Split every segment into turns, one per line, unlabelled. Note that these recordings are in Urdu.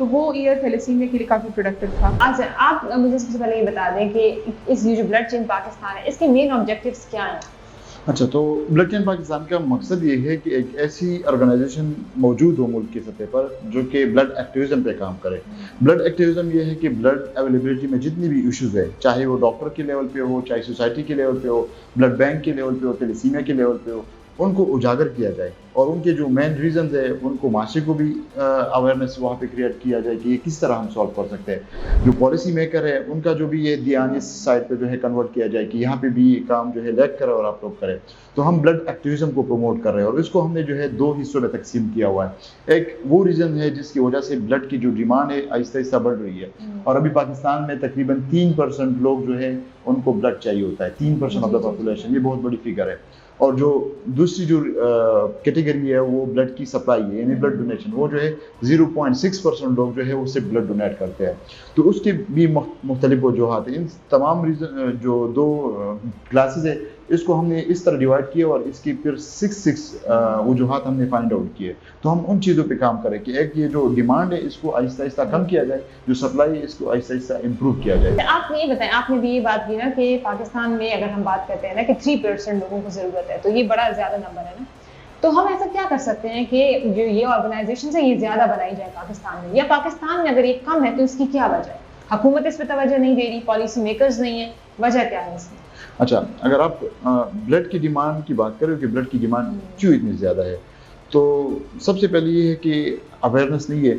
تو وہ ایئر تھیلیسیمیا کے لیے کافی پروڈکٹیو تھا.
اچھا آپ مجھے سب سے پہلے یہ بتا دیں کہ اس یہ جو بلڈ چین پاکستان ہے اس کے مین آبجیکٹیوز کیا ہیں؟
اچھا تو بلڈ چین پاکستان کا مقصد یہ ہے کہ ایک ایسی آرگنائزیشن موجود ہو ملک کی سطح پر جو کہ بلڈ ایکٹیویزم پہ کام کرے. بلڈ ایکٹیویزم یہ ہے کہ بلڈ اویلیبلٹی میں جتنی بھی ایشوز ہے چاہے وہ ڈاکٹر کے لیول پہ ہو, چاہے سوسائٹی کے لیول پہ ہو, بلڈ بینک کے لیول پہ ہو, تھیلیسیمیا کے لیول پہ ہو, ان کو اجاگر کیا جائے اور ان کے جو مین ریزنز ہیں ان کو معاشرے کو بھی اویئرنیس وہاں پہ کریٹ کیا جائے کہ یہ کس طرح ہم سالو کر سکتے ہیں. جو پالیسی میکر ہے ان کا جو بھی یہ دھیان اس سائڈ پہ جو ہے کنورٹ کیا جائے کہ یہاں پہ بھی یہ کام جو ہے لیگ کرے اور آپ لوگ کریں. تو ہم بلڈ ایکٹیویزم کو پروموٹ کر رہے ہیں اور اس کو ہم نے جو ہے 2 حصوں میں تقسیم کیا ہوا ہے. ایک وہ ریزن ہے جس کی وجہ سے بلڈ کی جو ڈیمانڈ ہے آہستہ آہستہ بڑھ رہی ہے اور ابھی پاکستان میں تقریباً 3% لوگ جو ہے ان کو بلڈ چاہیے ہوتا ہے, 3% آف دا پاپولیشن. یہ بہت بڑی فگر ہے. اور جو دوسری جو کیٹیگری ہے وہ بلڈ کی سپلائی ہے یعنی بلڈ ڈونیشن, وہ جو ہے 0.6% لوگ جو ہے اس سے بلڈ ڈونیٹ کرتے ہیں. تو اس کی بھی مختلف وجوہات ہیں. ان تمام جو 2 کلاسز ہے اس کو ہم نے اس طرح ڈیوائڈ کیا اور اس کی پھر 6 وجوہات ہم نے فائنڈ آؤٹ کیے. تو ہم ان چیزوں پہ کام کریں کہ ایک یہ جو ڈیمانڈ ہے اس کو آہستہ آہستہ کم کیا جائے, جو سپلائی ہے اس کو آہستہ آہستہ امپروو کیا جائے.
آپ یہ بتائیں, آپ نے بھی یہ بات کی نا کہ پاکستان میں اگر ہم بات کرتے ہیں نا کہ 3% لوگوں کو ضرورت ہے تو یہ بڑا زیادہ نمبر ہے نا. تو ہم ایسا کیا کر سکتے ہیں کہ جو یہ آرگنائزیشنز ہیں یہ زیادہ بنائی جائے پاکستان میں, یا پاکستان میں اگر یہ کم ہے تو اس کی کیا وجہ ہے؟ حکومت اس پہ توجہ نہیں دے رہی, پالیسی میکرز نہیں ہیں, وجہ کیا ہے اس میں؟
اچھا اگر آپ بلڈ کی ڈیمانڈ کی بات کریں کہ بلڈ کی ڈیمانڈ کیوں اتنی زیادہ ہے, تو سب سے پہلے یہ ہے کہ اویئرنیس نہیں ہے.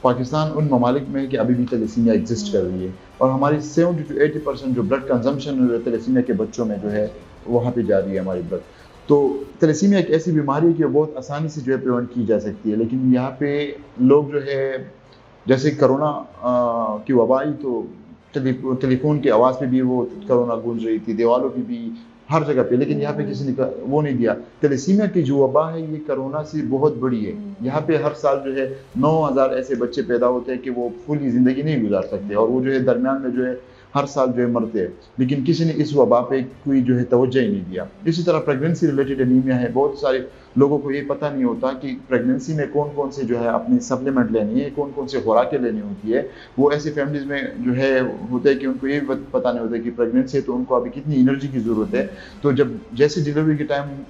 پاکستان ان ممالک میں ہے کہ ابھی بھی تھیلیسیمیا ایگزسٹ کر رہی ہے اور ہماری 70 to 80% جو بلڈ کنزمپشن ہے تھیلیسیمیا کے بچوں میں جو ہے وہاں پہ جا رہی ہے ہماری بلڈ. تو تھیلیسیمیا ایک ایسی بیماری ہے کہ بہت آسانی سے جو ہے پریونٹ کی جا سکتی ہے, لیکن یہاں پہ لوگ جو ہے جیسے کرونا کی وبا آئی تو ٹیلی فون کی آواز پہ بھی وہ کرونا گونج رہی تھی, دیوالوں پہ بھی, ہر جگہ پہ, لیکن یہاں پہ کسی نے وہ نہیں دیا. تھیلیسیمیا کی جو وبا ہے یہ کرونا سے بہت بڑی ہے. یہاں پہ ہر سال جو ہے 9000 ایسے بچے پیدا ہوتے ہیں کہ وہ پوری زندگی نہیں گزار سکتے اور وہ جو ہے درمیان میں جو ہے ہر سال جو ہے مرتے ہیں, لیکن کسی نے اس وبا پہ کوئی جو ہے توجہ ہی نہیں دیا. اسی طرح پریگننسی ریلیٹڈ انیمیا ہے. بہت سارے لوگوں کو یہ پتہ نہیں ہوتا کہ پریگننسی میں کون کون سے جو ہے اپنی سپلیمنٹ لینی ہے, کون کون سے خوراکیں لینی ہوتی ہے. وہ ایسی فیملیز میں جو ہے ہوتا ہے کہ ان کو یہ پتہ نہیں ہوتا کہ پریگننسی ہے تو ان کو ابھی کتنی انرجی کی ضرورت ہے. تو جب جیسے ڈیلیوری کے ٹائم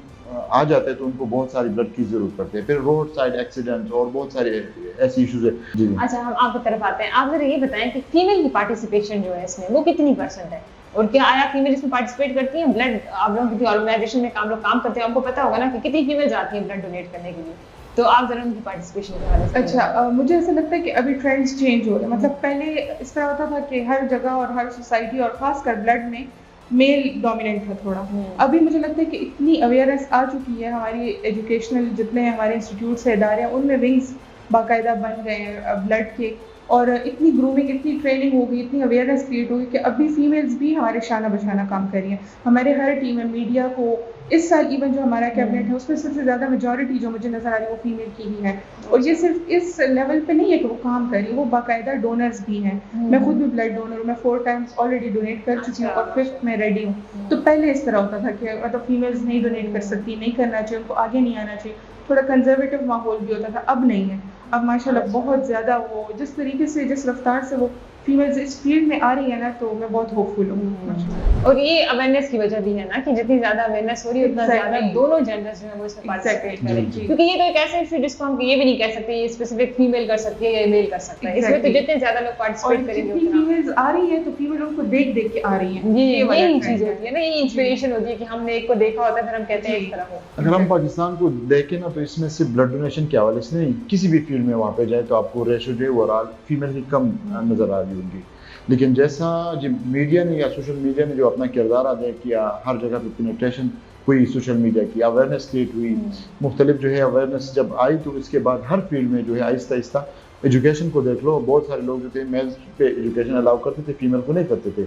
آ جاتا ہے تو ان کو بہت ساری بلڈ کی ضرورت پڑتی ہے. پھر روڈ سائڈ ایکسیڈنٹ اور بہت سارے ایسی ایشوز ہیں. جی
اچھا ہم آپ کی طرف آتے ہیں. آپ ذرا یہ بتائیں کہ فیمیل کی پارٹیسپیشن جو ہے اس میں وہ کتنی % ہے, اور کیا آیا فیمیل اس میں پارٹیسپیٹ کرتی ہیں؟ بلڈ آپ لوگوں کی آرگنائزیشن میں لوگ کام کرتے ہیں, آپ کو پتا ہوگا نا کہ کتنی فیمیلز آتی ہیں بلڈ ڈونیٹ کرنے کے لیے, تو آپ ذرا ان کی پارٹیسپیشن کے حوالے سے.
اچھا مجھے ایسا لگتا ہے کہ ابھی ٹرینڈس چینج ہو رہے ہیں. مطلب پہلے اس طرح ہوتا تھا کہ ہر جگہ اور ہر سوسائٹی اور خاص کر بلڈ میں میل ڈومیننٹ تھا تھوڑا. ابھی مجھے لگتا ہے کہ اتنی اویئرنیس آ چکی ہے, ہماری ایجوکیشنل جتنے ہمارے انسٹیٹیوٹس ہیں, ادارے ہیں, ان میں ونگس باقاعدہ بن گئے ہیں بلڈ کے, اور اتنی گرومنگ, اتنی ٹریننگ ہو گئی, اتنی اویئرنیس کریٹ ہوگی کہ ابھی فیمیلز بھی ہمارے شانہ بشانہ کام کر رہی ہیں. ہمارے ہر ٹیم میں میڈیا کو اس سال ایون جو ہمارا کیبنٹ ہے اس میں سب سے زیادہ میجورٹی جو مجھے نظر آ رہی ہے وہ فیمیل کی ہی ہے. اور یہ صرف اس لیول پہ نہیں ہے کہ وہ کام کر رہی ہے, وہ باقاعدہ ڈونرز بھی ہیں. میں خود بھی بلڈ ڈونر ہوں, میں 4 times آلریڈی ڈونیٹ کر چکی ہوں اور 5th میں ریڈی ہوں. تو پہلے اس طرح ہوتا تھا کہ مطلب فیمیلز نہیں ڈونیٹ کر سکتی, نہیں کرنا چاہیے, ان کو آگے نہیں آنا چاہیے, تھوڑا کنزرویٹو ماحول بھی ہوتا تھا. اب نہیں ہے, اب ماشاءاللہ بہت زیادہ وہ جس طریقے سے جس رفتار سے وہ فیمیلز اس فیلڈ میں آ رہی ہے نا, تو میں بہت ہوپ فل ہوں.
اور یہ اویئرنیس کی وجہ بھی ہے نا کہ جتنی زیادہ اویئرنیس ہو رہی ہے اتنا زیادہ دونوں جینڈرز جو ہیں وہ اس میں پارٹیسپیٹ کریں, کیونکہ یہ تو ایک ایسا ایشو جس کو ہم یہ بھی نہیں کہہ سکتے یہ اسپیسیفک فیمیل کر سکتی ہے یا میل کر سکتا ہے. اس میں تو جتنے زیادہ لوگ پارٹیسپیٹ کریں گے
اتنا فیمیلز آ رہی ہیں تو فیمیل ان کو دیکھ دیکھ کے آ رہی ہیں.
یہی چیز ہوتی ہے نا, یہی انسپریشن ہوتی ہے کہ ہم نے ایک کو دیکھا ہوتا ہے پھر ہم کہتے ہیں ایک طرح ہو.
اگر ہم پاکستان کو دیکھیں نا تو اس میں صرف بلڈ ڈونیشن کے حوالے سے نہیں, کسی بھی فیلڈ میں وہاں پہ جائے تو آپ کو ریشو جو ہے اوورآل فیمیل کی کم نظر آ رہی ہوگی. لیکن جیسا جب میڈیا نے یا سوشل میڈیا نے جو اپنا کردار ادا کیا, ہر جگہ پہ پینیٹریشن ہوئی سوشل میڈیا کی, اویئرنیس کریٹ ہوئی, مختلف جو ہے اویئرنیس جب آئی تو اس کے بعد ہر فیلڈ میں جو ہے آہستہ آہستہ ایجوکیشن کو دیکھ لو, بہت سارے لوگ جو تھے میلز پہ ایجوکیشن الاؤ کرتے تھے, فیمیل کو نہیں کرتے تھے,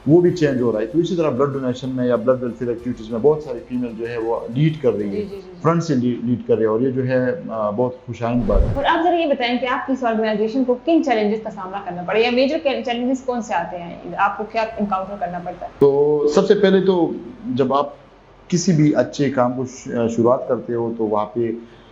وہ بھی چینج ہو رہا ہے. تو اسی طرح بلڈ ڈونیشن میں یا بلڈ ویلفیئر ایکٹیویٹیز میں بہت ساری فیمیل جو ہے وہ لیڈ کر رہی ہے, فرنٹ سے لیڈ کر رہی ہے, اور یہ جو ہے بہت خوشائند بات ہے.
اور آپ ذرا یہ بتائیں کہ آپ کی اس آرگنائزیشن کو کن چیلنجز کا سامنا کرنا پڑے, یا میجر چیلنجز کون سے آتے ہیں, آپ کو کیا انکاؤنٹر کرنا پڑتا ہے؟
تو سب سے پہلے تو جب آپ کسی بھی اچھے کام کو شروعات کرتے ہو تو وہاں پہ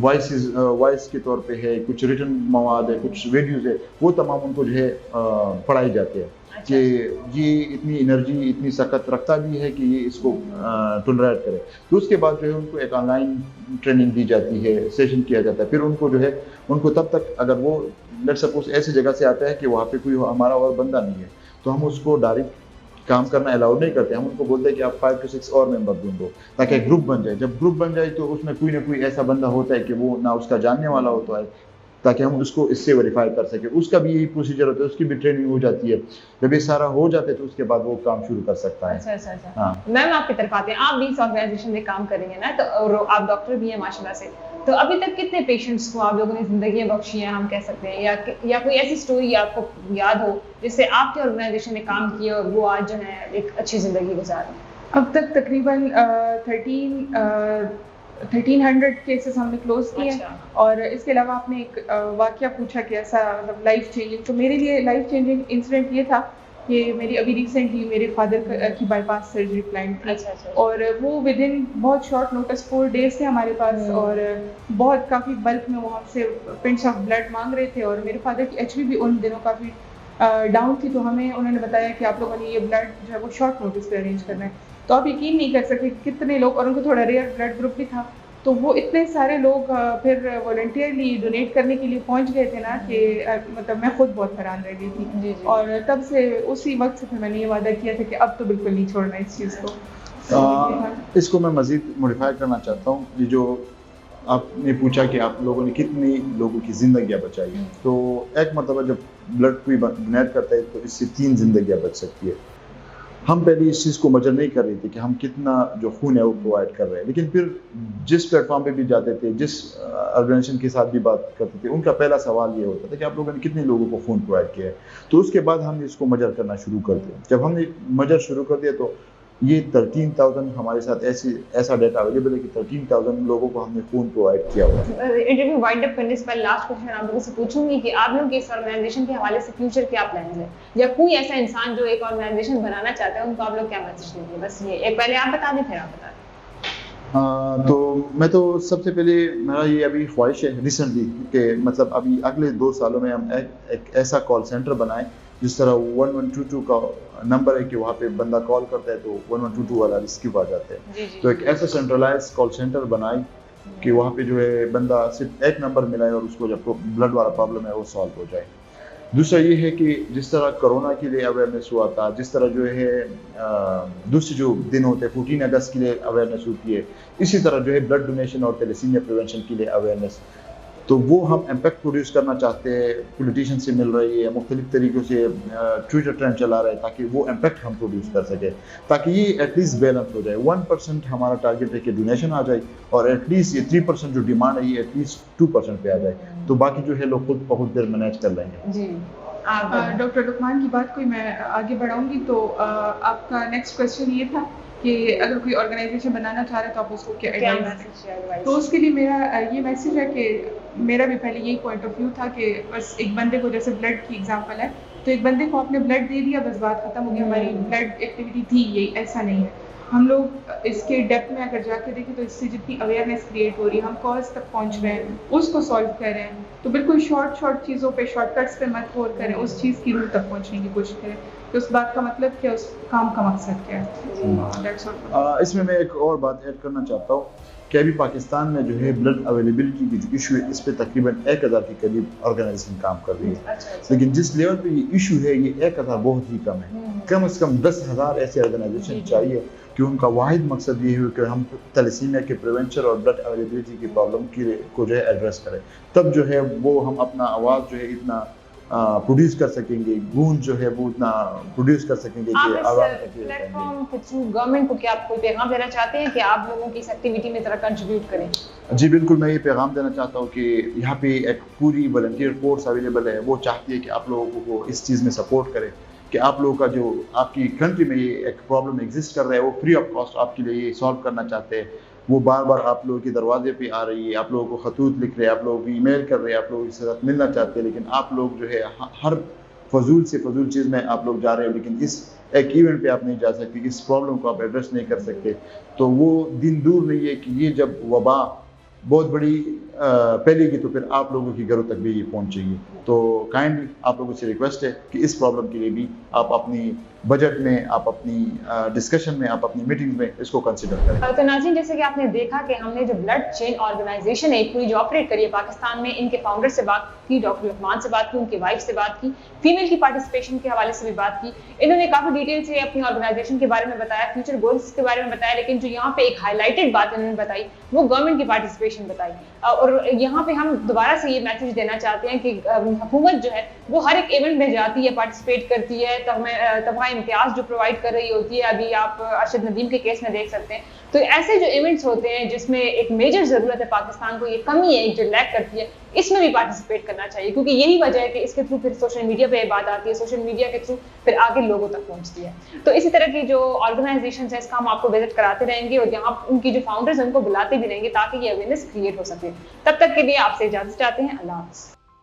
وائس کے طور پہ ہے, کچھ ریٹن مواد ہے, کچھ ویڈیوز ہے, وہ تمام ان کو جو ہے پڑھائی جاتی ہے کہ یہ اتنی انرجی اتنی سخت رکھتا بھی ہے کہ یہ اس کو ٹولریٹ کرے. تو اس کے بعد جو ہے ان کو ایک آن لائن ٹریننگ دی جاتی ہے, سیشن کیا جاتا ہے. پھر ان کو جو ہے ان کو تب تک اگر وہ لیٹ سپوز ایسی جگہ سے آتا ہے کہ وہاں پہ کوئی ہمارا اور بندہ نہیں ہے تو ہم اس کو ڈائریکٹ کام کرنا الاؤڈ نہیں کرتے. ہم ان کو بولتے ہیں کہ آپ 5 to 6 اور ممبر ڈھونڈو تاکہ ایک گروپ بن جائے. جب گروپ بن جائے تو اس میں کوئی نہ کوئی ایسا بندہ ہوتا ہے کہ وہ نہ اس کا جاننے والا ہوتا ہے تاکہ ہم اس کو اس سے ویریفائی کر سکیں. اس کا بھی یہی پروسیجر ہوتا ہے, اس کی بھی ٹریننگ ہو جاتی ہے. جب یہ سارا ہو جاتا ہے تو اس کے بعد وہ کام شروع کر سکتا ہے.
ہاں میم آپ کی طرف آتے ہیں, آپ بھی اس آرگنائزیشن میں کام کر رہی ہیں نا, تو آپ ڈاکٹر بھی ہیں ماشاء اللہ سے, تو ابھی تک کتنے پیشنٹس کو آپ لوگوں نے زندگیاں بخشی ہیں ہم کہہ سکتے ہیں, یا کوئی ایسی اسٹوری آپ کو یاد ہو جس سے آپ کی آرگنائزیشن نے کام کیا اور وہ آج جو ہے ایک اچھی زندگی گزار رہے ہیں؟
اب تک تقریباً 1300 کیسز ہم نے کلوز کیے ہیں. اور اس کے علاوہ آپ نے ایک واقعہ پوچھا کہ ایسا مطلب لائف چینجنگ, تو میرے لیے لائف چینجنگ انسیڈنٹ یہ تھا کہ میری ابھی ریسنٹلی میرے فادر کی بائی پاس سرجری پلان تھی, اور وہ ود ان بہت شارٹ نوٹس 4 days تھے ہمارے پاس, اور بہت کافی بلک میں وہ ہم سے پنچ آف بلڈ مانگ رہے تھے, اور میرے فادر کی ایچ بھی ان دنوں کافی ڈاؤن تھی. تو ہمیں انہوں نے بتایا کہ آپ لوگوں نے یہ بلڈ جو ہے وہ شارٹ نوٹس پہ ارینج کرنا ہے. تو آپ یقین نہیں کر سکتے کتنے لوگ, اور ان کو تھوڑا ریئر بلڈ گروپ بھی تھا, تو وہ اتنے سارے لوگ پھر والنٹیئرلی ڈونیٹ کرنے کے لیے پہنچ گئے تھے نا کہ مطلب میں خود بہت حیران رہ گئی تھی. اور تب سے اسی وقت سے پھر میں نے یہ وعدہ کیا تھا کہ اب تو بالکل نہیں چھوڑنا اس چیز کو.
اس کو میں مزید موڈیفائی کرنا چاہتا ہوں. یہ جو آپ نے پوچھا کہ آپ لوگوں نے کتنی لوگوں کی زندگیاں بچائی, تو ایک مرتبہ جب بلڈ کوئی ڈونیٹ کرتا ہے تو اس سے 3 زندگیاں بچ سکتی ہے. ہم پہلے اس چیز کو میجر نہیں کر رہے تھے کہ ہم کتنا جو خون ہے وہ پرووائڈ کر رہے ہیں, لیکن پھر جس پلیٹ فارم پہ بھی جاتے تھے, جس آرگنائزیشن کے ساتھ بھی بات کرتے تھے, ان کا پہلا سوال یہ ہوتا تھا کہ آپ لوگوں نے کتنے لوگوں کو خون پرووائڈ کیا ہے. تو اس کے بعد ہم نے اس کو میجر کرنا شروع کر دیا. جب ہم نے میجر شروع کر دیا تو یہ 13,000 ہمارے ساتھ ایسا ڈیٹا اویلیبل ہے کہ 13,000 لوگوں کو ہم نے خون پرووائڈ کیا ہوا ہے.
انٹرویو وائنڈ اپ کرنے سے پہلے لاسٹ کوشچن آپ لوگوں سے پوچھوں گی کہ آپ لوگوں کی اس آرگنائزیشن کے حوالے سے فیوچر کیا پلانز ہیں, یا کوئی ایسا انسان جو ایک آرگنائزیشن بنانا چاہتا ہے ان کو آپ لوگ کیا میسج دیں گے؟ بس یہ ایک پہلے آپ بتا دیں پھر آپ بتا دیں.
تو میں تو سب سے پہلے میرا یہ ابھی خواہش ہے ریسنٹلی کہ مطلب ابھی اگلے 2 سالوں میں ہم ایک ایسا کال سینٹر بنائیں جس طرح 1122 کا نمبر ہے کہ وہاں پہ بندہ کال کرتا ہے تو 1122 والا ریسکیو آ جاتا ہے. تو ایک ایسا سینٹرلائز کال سینٹر بنائیں کہ وہاں پہ جو ہے بندہ صرف ایک نمبر ملائے اور اس کو جب بلڈ والا پرابلم ہے وہ سالو ہو جائے. دوسرا یہ ہے کہ جس طرح کرونا کے لیے اویئرنیس ہوا تھا, جس طرح جو ہے دوسرے جو دن ہوتے ہیں 14 اگست کے لیے اویئرنیس ہوتی ہے, اسی طرح جو ہے بلڈ ڈونیشن اور تیلیسیمیا پریونشن کے لیے اویئرنیس. تو وہ ہم امپیکٹ پروڈیوس کرنا چاہتے ہیں, پولیٹیشین سے مل رہی ہے, مختلف طریقوں سے ٹویٹر ٹرینڈ چلا رہے ہیں تاکہ وہ امپیکٹ ہم پروڈیوس کر سکیں, تاکہ یہ ایٹ لیسٹ بیلنس ہو جائے. 1% ہمارا ٹارگیٹ ہے کہ ڈونیشن آ جائے, اور ایٹ لیسٹ یہ 3% جو ڈیمانڈ ہے یہ ایٹ لیسٹ 2% پہ آ جائے, تو باقی جو ہے لوگ خود بہت دیر مینیج کر لیں گے.
جی
ڈاکٹر لقمان کی بات کوئی میں آگے بڑھاؤں گی. تو آپ کا نیکسٹ کویشچن یہ تھا کہ اگر کوئی آرگنائزیشن بنانا چاہ رہا ہے تو آپ اس کو کیا ایڈوائز دیں؟ تو اس کے لیے میرا یہ میسیج ہے کہ میرا بھی پہلے یہی پوائنٹ آف ویو تھا کہ بس ایک بندے کو, جیسے بلڈ کی ایگزامپل ہے, تو ایک بندے کو آپ نے بلڈ دے دیا, بس بات ختم ہو گئی, ہماری بلڈ ایکٹیویٹی تھی یہ, ایسا نہیں ہے. ہم لوگ اس کے ڈیپتھ میں اگر جا کے دیکھیں تو اس سے جتنی اویئرنیس کریٹ ہو رہی ہے, ہم کاز تک پہنچ رہے ہیں, اس کو سالو کر رہے ہیں. تو بالکل شارٹ چیزوں پہ, شارٹ کٹس پہ مت غور کریں, اس چیز کی روٹ تک پہنچنے کی کوشش کریں. تو اس بات کا مطلب کیا, اس کام کا مقصد کیا ہے.
اس میں ایک اور بات ایڈ کرنا چاہتا ہوں کہ ابھی پاکستان میں جو ہے بلڈ اویلیبلٹی کی جو ایشو ہے اس پہ تقریباً 1000 کے قریب آرگنائزیشن کام کر رہی ہے. لیکن جس لیول پہ یہ ایشو ہے یہ 1000 بہت ہی کم ہے. کم از کم 10,000 ایسے آرگنائزیشن چاہیے کہ ان کا واحد مقصد یہ ہو کہ ہم تیلیسیمیا کے پریونشن اور بلڈ اویلیبلٹی کی پرابلم کو جو ہے ایڈریس کریں. تب جو ہے وہ ہم اپنا آواز جو ہے اتنا پروڈیوس کر سکیں گے, گونج جو ہے وہ اتنا پروڈیوس کر سکیں گے کہ عوام تک یہ
پلیٹ فارم کے تھرو گورنمنٹ کو کیا آپ کوئی پیغام دینا چاہتے ہیں کہ آپ لوگوں کی اس ایکٹیویٹی میں ذرا کنٹریبیوٹ کریں؟
جی بالکل, میں یہ پیغام دینا چاہتا ہوں کہ یہاں پہ ایک پوری والنٹیئر فورس اویلیبل ہے, وہ چاہتی ہے کہ آپ لوگوں کو اس چیز میں سپورٹ کرے کہ آپ لوگوں کا جو آپ کی کنٹری میں یہ ایک پرابلم ایگزسٹ کر رہا ہے وہ فری آف کاسٹ آپ کے لیے یہ سالو کرنا چاہتے ہیں. وہ بار بار آپ لوگوں کے دروازے پہ آ رہی ہے, آپ لوگوں کو خطوط لکھ رہے ہیں, آپ لوگوں کو ای میل کر رہے ہیں, آپ لوگوں کے ساتھ ملنا چاہتے ہیں, لیکن آپ لوگ جو ہے ہر فضول سے فضول چیز میں آپ لوگ جا رہے ہیں, لیکن اس ایک ایونٹ پہ آپ نہیں جا سکتے, اس پرابلم کو آپ ایڈریس نہیں کر سکتے. تو وہ دن دور نہیں ہے کہ یہ جب وبا بہت بڑی پہلے کی تو پھر آپ لوگوں کی گھروں تک بھی یہ پہنچے گی. تو کائنڈلی آپ لوگوں سے ریکویسٹ ہے کہ اس پرابلم کے لیے بھی آپ اپنی بجٹ میں، آپ اپنی ڈسکشن میں، آپ اپنی میٹنگ میں اس کو کنسیڈر کریں.
تو ناظرین، جیسے کہ آپ نے دیکھا کہ ہم نے جو بلڈ چین آرگنائزیشن ہے پوری جو آپریٹ کری ہے پاکستان میں، ان کے فاؤنڈر سے بات کی، ڈاکٹر لقمان سے بات کی، ان کی وائف سے بات کی، فیمیل کی پارٹیسپیشن کے حوالے سے بھی بات کی. انہوں نے کافی ڈیٹیل سے اپنی آرگنائزیشن کے بارے میں بتایا، فیوچر گولز کے بارے میں بتایا، لیکن جو یہاں پہ ایک ہائی لائٹڈ بات انہوں نے بتائی وہ گورنمنٹ کی پارٹیسپیشن بتائی. اور یہاں پہ ہم دوبارہ سے یہ میسج دینا چاہتے ہیں کہ حکومت جو ہے وہ ہر ایک ایونٹ میں جاتی ہے، پارٹیسپیٹ کرتی ہے، تمغہ امتیاز جو پرووائڈ کر رہی ہوتی ہے. ابھی آپ ارشد ندیم کے کیس میں دیکھ سکتے ہیں. تو ایسے جو ایونٹس ہوتے ہیں جس میں ایک میجر ضرورت ہے پاکستان کو، یہ کمی ہے ایک جو لیک کرتی ہے، اس میں بھی پارٹیسپیٹ کرنا چاہیے، کیونکہ یہی وجہ ہے کہ اس کے تھرو پھر سوشل میڈیا پہ بات آتی ہے، سوشل میڈیا کے تھرو پھر آگے لوگوں تک پہنچتی ہے. تو اسی طرح کی جو آرگنائزیشنز ہیں اس کا ہم آپ کو وزٹ کراتے رہیں گے، اور یہاں ان کی جو فاؤنڈرز ہیں ان کو بلاتے بھی رہیں گے تاکہ یہ اویئرنیس کریٹ ہو سکے. تب تک کے لیے آپ سے اجازت چاہتے ہیں. اللہ حافظ.